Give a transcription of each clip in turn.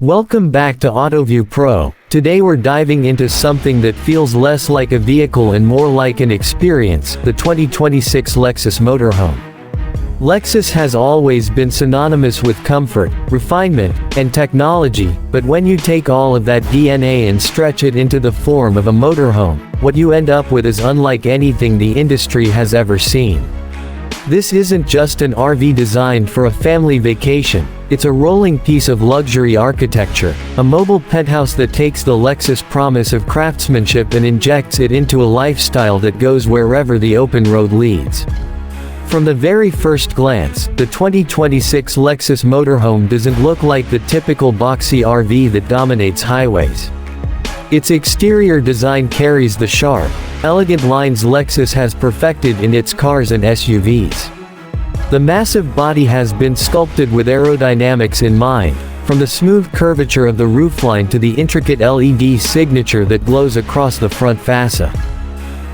Welcome back to Autoview Pro. Today we're diving into something that feels less like a vehicle and more like an experience, the 2026 Lexus Motorhome. Lexus has always been synonymous with comfort, refinement, and technology, but when you take all of that DNA and stretch it into the form of a motorhome, what you end up with is unlike anything the industry has ever seen. This isn't just an RV designed for a family vacation, it's a rolling piece of luxury architecture, a mobile penthouse that takes the Lexus promise of craftsmanship and injects it into a lifestyle that goes wherever the open road leads. From the very first glance, the 2026 Lexus Motorhome doesn't look like the typical boxy RV that dominates highways. Its exterior design carries the sharp, elegant lines Lexus has perfected in its cars and SUVs. The massive body has been sculpted with aerodynamics in mind, from the smooth curvature of the roofline to the intricate LED signature that glows across the front fascia.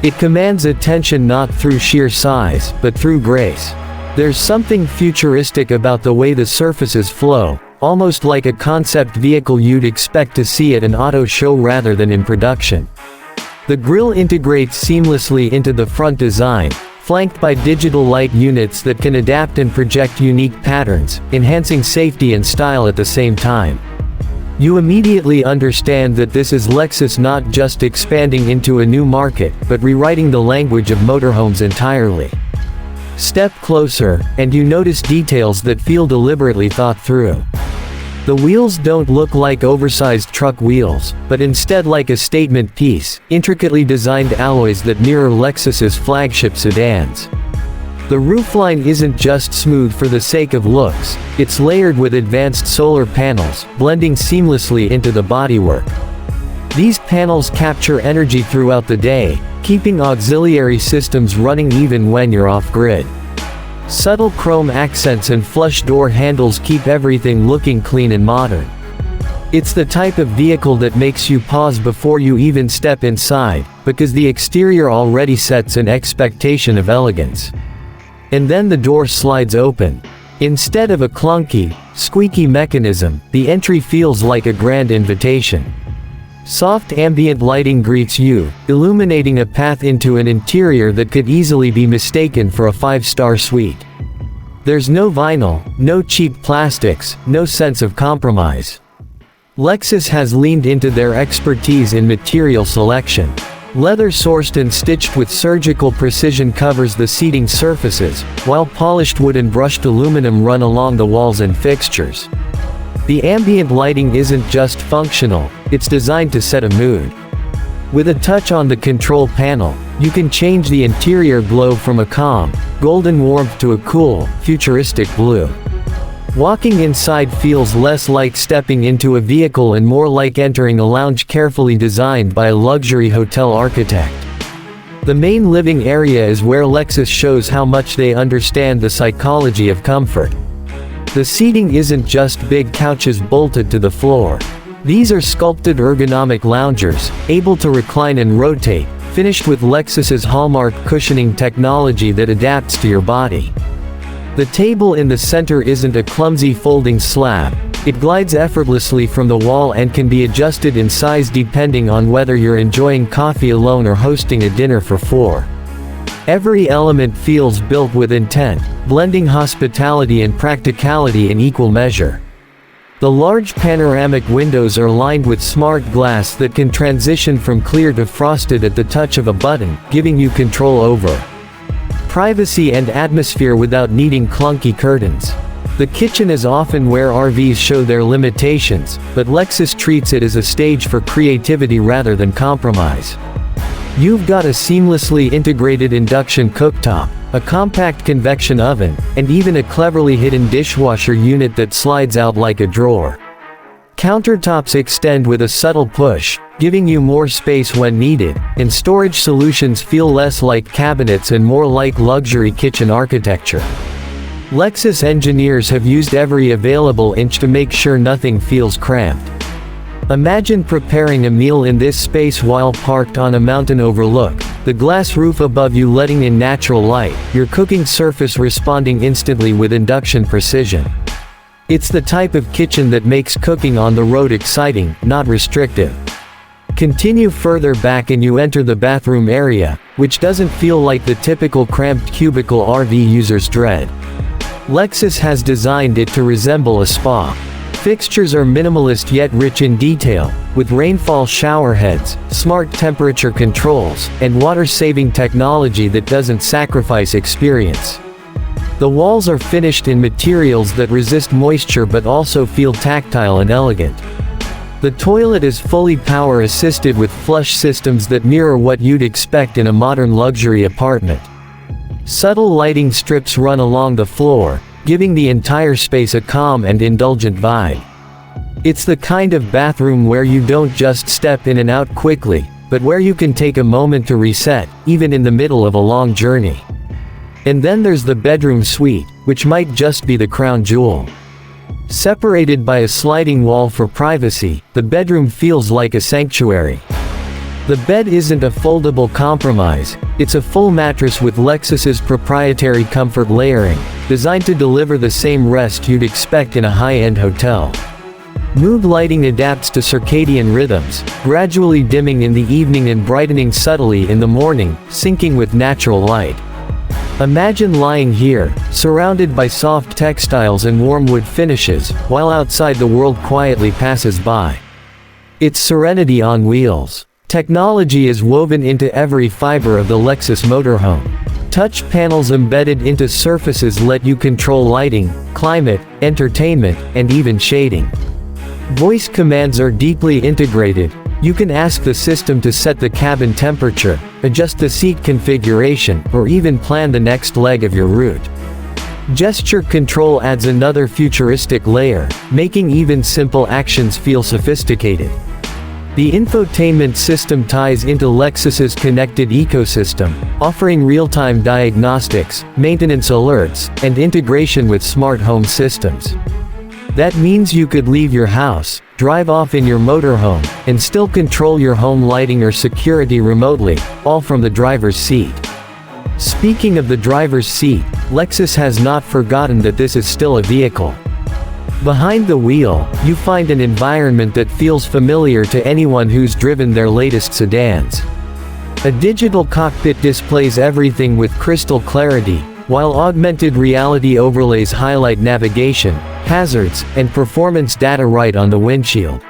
It commands attention not through sheer size, but through grace. There's something futuristic about the way the surfaces flow, almost like a concept vehicle you'd expect to see at an auto show rather than in production. The grille integrates seamlessly into the front design, flanked by digital light units that can adapt and project unique patterns, enhancing safety and style at the same time. You immediately understand that this is Lexus not just expanding into a new market, but rewriting the language of motorhomes entirely. Step closer, and you notice details that feel deliberately thought through. The wheels don't look like oversized truck wheels, but instead like a statement piece, intricately designed alloys that mirror Lexus's flagship sedans. The roofline isn't just smooth for the sake of looks, it's layered with advanced solar panels, blending seamlessly into the bodywork. These panels capture energy throughout the day, keeping auxiliary systems running even when you're off-grid. Subtle chrome accents and flush door handles keep everything looking clean and modern. It's the type of vehicle that makes you pause before you even step inside, because the exterior already sets an expectation of elegance. And then the door slides open. Instead of a clunky, squeaky mechanism, the entry feels like a grand invitation. Soft ambient lighting greets you, illuminating a path into an interior that could easily be mistaken for a five-star suite. There's no vinyl, no cheap plastics, no sense of compromise. Lexus has leaned into their expertise in material selection. Leather sourced and stitched with surgical precision covers the seating surfaces, while polished wood and brushed aluminum run along the walls and fixtures. The ambient lighting isn't just functional, it's designed to set a mood. With a touch on the control panel, you can change the interior glow from a calm, golden warmth to a cool, futuristic blue. Walking inside feels less like stepping into a vehicle and more like entering a lounge carefully designed by a luxury hotel architect. The main living area is where Lexus shows how much they understand the psychology of comfort. The seating isn't just big couches bolted to the floor. These are sculpted ergonomic loungers, able to recline and rotate, finished with Lexus's hallmark cushioning technology that adapts to your body. The table in the center isn't a clumsy folding slab, it glides effortlessly from the wall and can be adjusted in size depending on whether you're enjoying coffee alone or hosting a dinner for four. Every element feels built with intent, blending hospitality and practicality in equal measure. The large panoramic windows are lined with smart glass that can transition from clear to frosted at the touch of a button, giving you control over privacy and atmosphere without needing clunky curtains. The kitchen is often where RVs show their limitations, but Lexus treats it as a stage for creativity rather than compromise. You've got a seamlessly integrated induction cooktop, a compact convection oven, and even a cleverly hidden dishwasher unit that slides out like a drawer. Countertops extend with a subtle push, giving you more space when needed, and storage solutions feel less like cabinets and more like luxury kitchen architecture. Lexus engineers have used every available inch to make sure nothing feels cramped. Imagine preparing a meal in this space while parked on a mountain overlook, the glass roof above you letting in natural light, your cooking surface responding instantly with induction precision. It's the type of kitchen that makes cooking on the road exciting, not restrictive. Continue further back and you enter the bathroom area, which doesn't feel like the typical cramped cubicle RV users dread. Lexus has designed it to resemble a spa. Fixtures are minimalist yet rich in detail, with rainfall shower heads, smart temperature controls, and water-saving technology that doesn't sacrifice experience. The walls are finished in materials that resist moisture but also feel tactile and elegant. The toilet is fully power-assisted with flush systems that mirror what you'd expect in a modern luxury apartment. Subtle lighting strips run along the floor, giving the entire space a calm and indulgent vibe. It's the kind of bathroom where you don't just step in and out quickly, but where you can take a moment to reset, even in the middle of a long journey. And then there's the bedroom suite, which might just be the crown jewel. Separated by a sliding wall for privacy, the bedroom feels like a sanctuary. The bed isn't a foldable compromise, it's a full mattress with Lexus's proprietary comfort layering, designed to deliver the same rest you'd expect in a high-end hotel. Mood lighting adapts to circadian rhythms, gradually dimming in the evening and brightening subtly in the morning, syncing with natural light. Imagine lying here, surrounded by soft textiles and warm wood finishes, while outside the world quietly passes by. It's serenity on wheels. Technology is woven into every fiber of the Lexus Motorhome. Touch panels embedded into surfaces let you control lighting, climate, entertainment, and even shading. Voice commands are deeply integrated. You can ask the system to set the cabin temperature, adjust the seat configuration, or even plan the next leg of your route. Gesture control adds another futuristic layer, making even simple actions feel sophisticated. The infotainment system ties into Lexus's connected ecosystem, offering real-time diagnostics, maintenance alerts, and integration with smart home systems. That means you could leave your house, drive off in your motorhome, and still control your home lighting or security remotely, all from the driver's seat. Speaking of the driver's seat, Lexus has not forgotten that this is still a vehicle. Behind the wheel, you find an environment that feels familiar to anyone who's driven their latest sedans. A digital cockpit displays everything with crystal clarity, while augmented reality overlays highlight navigation, hazards, and performance data right on the windshield.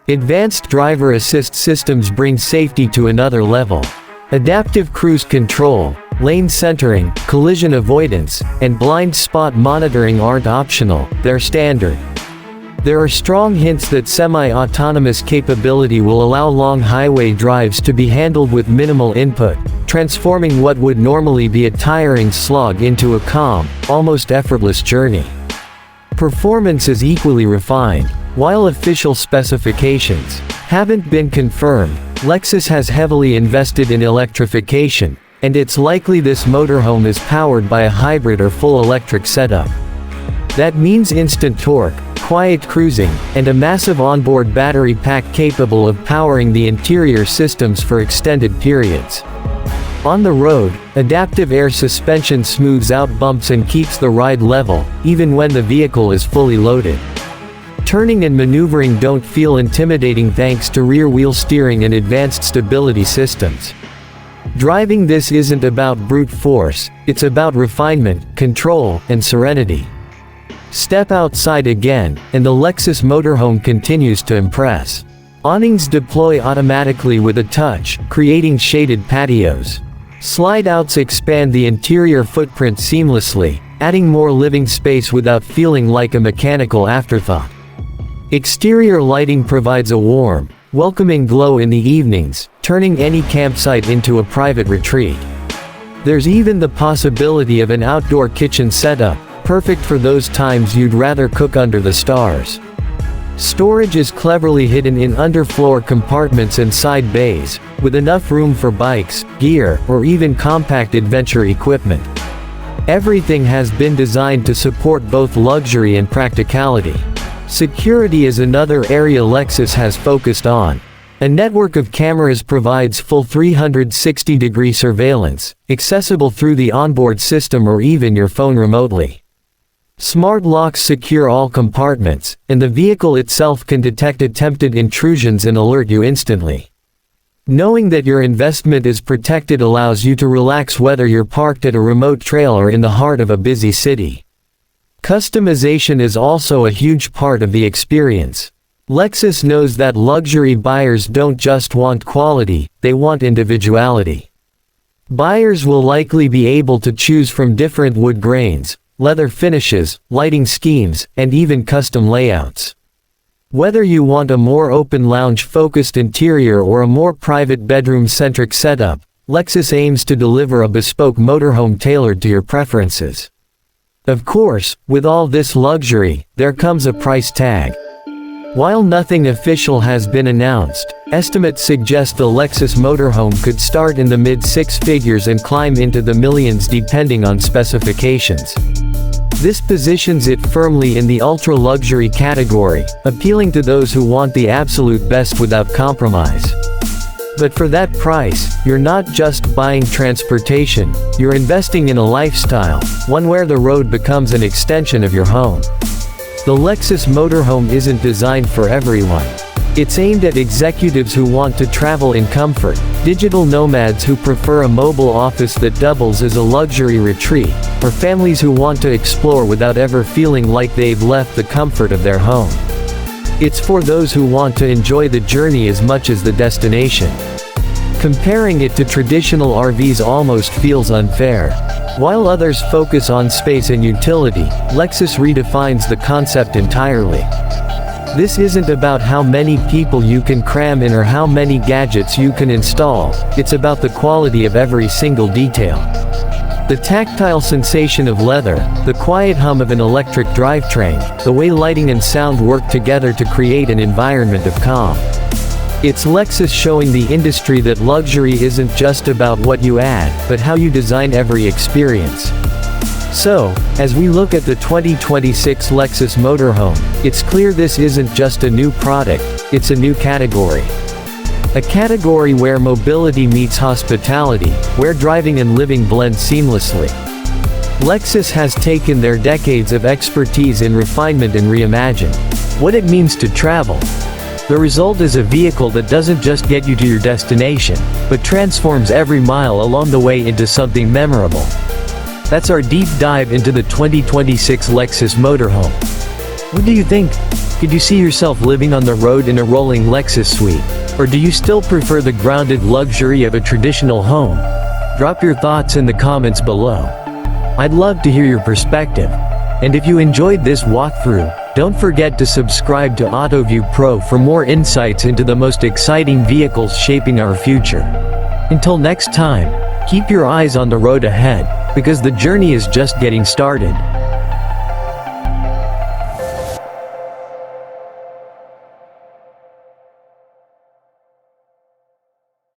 Advanced driver assist systems bring safety to another level. Adaptive cruise control, lane centering, collision avoidance, and blind spot monitoring aren't optional, they're standard. There are strong hints that semi-autonomous capability will allow long highway drives to be handled with minimal input, transforming what would normally be a tiring slog into a calm, almost effortless journey. Performance is equally refined. While official specifications haven't been confirmed, Lexus has heavily invested in electrification, and it's likely this motorhome is powered by a hybrid or full electric setup. That means instant torque, quiet cruising, and a massive onboard battery pack capable of powering the interior systems for extended periods. On the road, adaptive air suspension smooths out bumps and keeps the ride level, even when the vehicle is fully loaded. Turning and maneuvering don't feel intimidating thanks to rear-wheel steering and advanced stability systems. Driving this isn't about brute force, it's about refinement, control, and serenity. Step outside again, and the Lexus Motorhome continues to impress. Awnings deploy automatically with a touch, creating shaded patios. Slide-outs expand the interior footprint seamlessly, adding more living space without feeling like a mechanical afterthought. Exterior lighting provides a warm, welcoming glow in the evenings, turning any campsite into a private retreat. There's even the possibility of an outdoor kitchen setup, perfect for those times you'd rather cook under the stars. Storage is cleverly hidden in underfloor compartments and side bays, with enough room for bikes, gear, or even compact adventure equipment. Everything has been designed to support both luxury and practicality. Security is another area Lexus has focused on. A network of cameras provides full 360-degree surveillance, accessible through the onboard system or even your phone remotely. Smart locks secure all compartments, and the vehicle itself can detect attempted intrusions and alert you instantly. Knowing that your investment is protected allows you to relax whether you're parked at a remote trail or in the heart of a busy city. Customization is also a huge part of the experience. Lexus knows that luxury buyers don't just want quality, they want individuality. Buyers will likely be able to choose from different wood grains, leather finishes, lighting schemes, and even custom layouts. Whether you want a more open lounge-focused interior or a more private bedroom-centric setup, Lexus aims to deliver a bespoke motorhome tailored to your preferences. Of course, with all this luxury, there comes a price tag. While nothing official has been announced, estimates suggest the Lexus Motorhome could start in the mid-six figures and climb into the millions depending on specifications. This positions it firmly in the ultra-luxury category, appealing to those who want the absolute best without compromise. But for that price, you're not just buying transportation, you're investing in a lifestyle, one where the road becomes an extension of your home. The Lexus Motorhome isn't designed for everyone. It's aimed at executives who want to travel in comfort, digital nomads who prefer a mobile office that doubles as a luxury retreat, or families who want to explore without ever feeling like they've left the comfort of their home. It's for those who want to enjoy the journey as much as the destination. Comparing it to traditional RVs almost feels unfair. While others focus on space and utility, Lexus redefines the concept entirely. This isn't about how many people you can cram in or how many gadgets you can install, it's about the quality of every single detail. The tactile sensation of leather, the quiet hum of an electric drivetrain, the way lighting and sound work together to create an environment of calm. It's Lexus showing the industry that luxury isn't just about what you add, but how you design every experience. So, as we look at the 2026 Lexus Motorhome, it's clear this isn't just a new product, it's a new category. A category where mobility meets hospitality, where driving and living blend seamlessly. Lexus has taken their decades of expertise in refinement and reimagined what it means to travel. The result is a vehicle that doesn't just get you to your destination, but transforms every mile along the way into something memorable. That's our deep dive into the 2026 Lexus Motorhome. What do you think? Could you see yourself living on the road in a rolling Lexus suite? Or do you still prefer the grounded luxury of a traditional home? Drop your thoughts in the comments below. I'd love to hear your perspective. And if you enjoyed this walkthrough, don't forget to subscribe to Autoview Pro for more insights into the most exciting vehicles shaping our future. Until next time, keep your eyes on the road ahead, because the journey is just getting started.